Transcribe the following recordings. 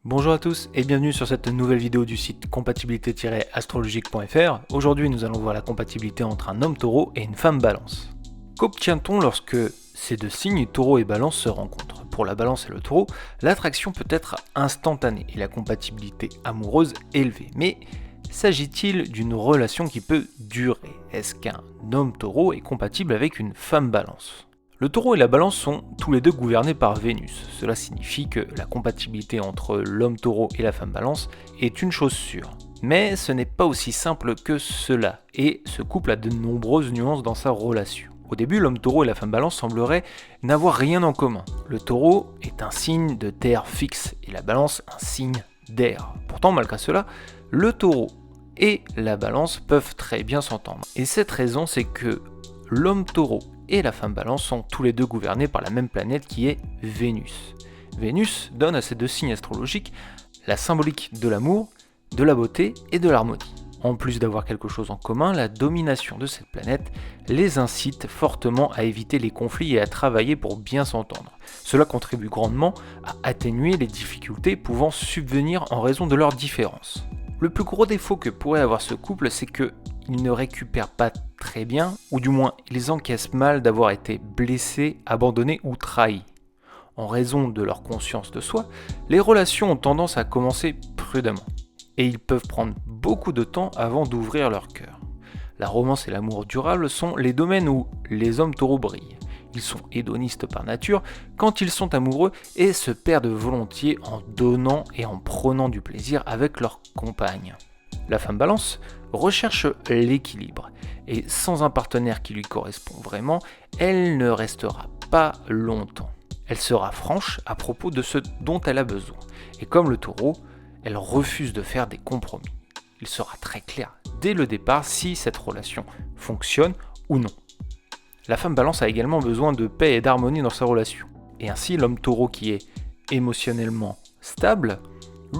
Bonjour à tous et bienvenue sur cette nouvelle vidéo du site compatibilité-astrologique.fr. Aujourd'hui nous allons voir la compatibilité entre un homme taureau et une femme balance. Qu'obtient-on lorsque ces deux signes, taureau et balance, se rencontrent? Pour la balance et le taureau, l'attraction peut être instantanée et la compatibilité amoureuse élevée. Mais s'agit-il d'une relation qui peut durer? Est-ce qu'un homme taureau est compatible avec une femme balance? Le taureau et la balance sont tous les deux gouvernés par Vénus. Cela signifie que la compatibilité entre l'homme taureau et la femme balance est une chose sûre. Mais ce n'est pas aussi simple que cela, et ce couple a de nombreuses nuances dans sa relation. Au début, l'homme taureau et la femme balance sembleraient n'avoir rien en commun. Le taureau est un signe de terre fixe, et la balance un signe d'air. Pourtant, malgré cela, le taureau et la balance peuvent très bien s'entendre. Et cette raison, c'est que l'homme taureau et la femme balance sont tous les deux gouvernés par la même planète qui est Vénus. Vénus donne à ces deux signes astrologiques la symbolique de l'amour, de la beauté et de l'harmonie. En plus d'avoir quelque chose en commun, la domination de cette planète les incite fortement à éviter les conflits et à travailler pour bien s'entendre. Cela contribue grandement à atténuer les difficultés pouvant subvenir en raison de leurs différences. Le plus gros défaut que pourrait avoir ce couple, c'est qu'ils ne récupèrent pas très bien, ou du moins ils encaissent mal d'avoir été blessés, abandonnés ou trahis. En raison de leur conscience de soi, les relations ont tendance à commencer prudemment, et ils peuvent prendre beaucoup de temps avant d'ouvrir leur cœur. La romance et l'amour durable sont les domaines où les hommes taureaux brillent. Ils sont hédonistes par nature quand ils sont amoureux et se perdent volontiers en donnant et en prenant du plaisir avec leur compagne. La femme balance recherche l'équilibre et sans un partenaire qui lui correspond vraiment, elle ne restera pas longtemps. Elle sera franche à propos de ce dont elle a besoin. Et comme le taureau, elle refuse de faire des compromis. Il sera très clair dès le départ si cette relation fonctionne ou non. La femme balance a également besoin de paix et d'harmonie dans sa relation. Et ainsi, l'homme taureau qui est émotionnellement stable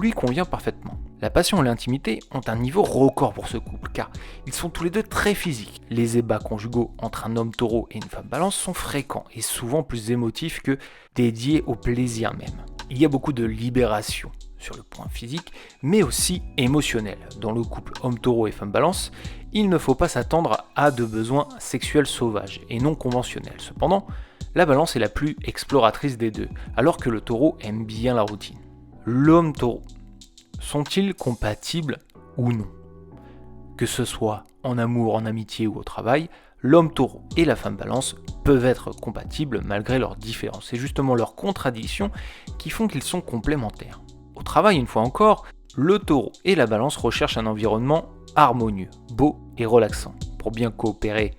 lui convient parfaitement. La passion et l'intimité ont un niveau record pour ce couple, car ils sont tous les deux très physiques. Les ébats conjugaux entre un homme taureau et une femme balance sont fréquents et souvent plus émotifs que dédiés au plaisir même. Il y a beaucoup de libération sur le point physique, mais aussi émotionnel. Dans le couple homme taureau et femme balance, il ne faut pas s'attendre à de besoins sexuels sauvages et non conventionnels. Cependant, la balance est la plus exploratrice des deux, alors que le taureau aime bien la routine. L'homme taureau, sont-ils compatibles ou non? Que ce soit en amour, en amitié ou au travail, l'homme taureau et la femme balance peuvent être compatibles malgré leurs différences. C'est justement leurs contradictions qui font qu'ils sont complémentaires. Au travail, une fois encore, le taureau et la balance recherchent un environnement harmonieux, beau et relaxant. Pour bien coopérer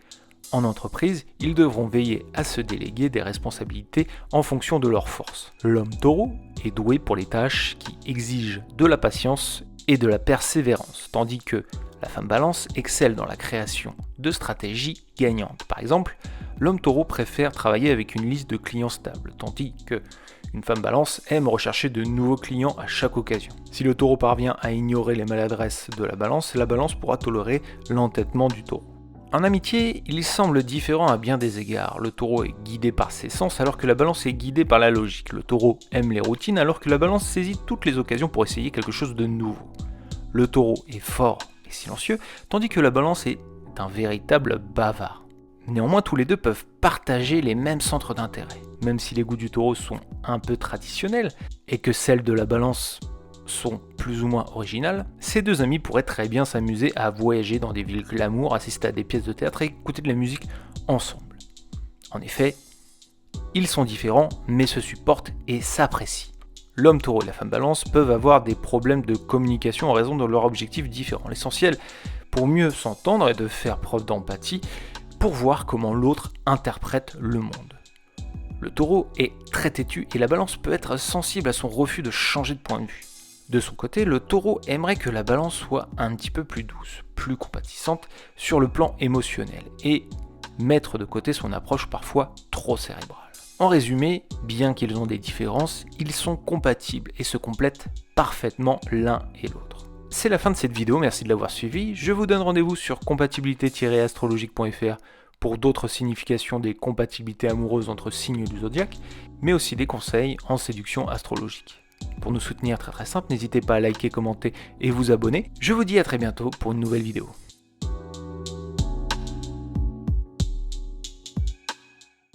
en entreprise, ils devront veiller à se déléguer des responsabilités en fonction de leurs forces. L'homme taureau est doué pour les tâches qui exigent de la patience et de la persévérance, tandis que la femme balance excelle dans la création de stratégies gagnantes. Par exemple, l'homme taureau préfère travailler avec une liste de clients stables, tandis que une femme balance aime rechercher de nouveaux clients à chaque occasion. Si le taureau parvient à ignorer les maladresses de la balance pourra tolérer l'entêtement du taureau. En amitié, il semble différent à bien des égards. Le taureau est guidé par ses sens alors que la balance est guidée par la logique. Le taureau aime les routines alors que la balance saisit toutes les occasions pour essayer quelque chose de nouveau. Le taureau est fort et silencieux, tandis que la balance est un véritable bavard. Néanmoins, tous les deux peuvent partager les mêmes centres d'intérêt. Même si les goûts du taureau sont un peu traditionnels et que celles de la balance sont plus ou moins originales, ces deux amis pourraient très bien s'amuser à voyager dans des villes glamour, assister à des pièces de théâtre et écouter de la musique ensemble. En effet, ils sont différents mais se supportent et s'apprécient. L'homme taureau et la femme balance peuvent avoir des problèmes de communication en raison de leurs objectifs différents. L'essentiel pour mieux s'entendre est de faire preuve d'empathie pour voir comment l'autre interprète le monde. Le taureau est très têtu et la balance peut être sensible à son refus de changer de point de vue. De son côté, le taureau aimerait que la balance soit un petit peu plus douce, plus compatissante sur le plan émotionnel et mettre de côté son approche parfois trop cérébrale. En résumé, bien qu'ils ont des différences, ils sont compatibles et se complètent parfaitement l'un et l'autre. C'est la fin de cette vidéo, merci de l'avoir suivi. Je vous donne rendez-vous sur compatibilité-astrologique.fr pour d'autres significations des compatibilités amoureuses entre signes du zodiaque, mais aussi des conseils en séduction astrologique. Pour nous soutenir, très simple, n'hésitez pas à liker, commenter et vous abonner. Je vous dis à très bientôt pour une nouvelle vidéo.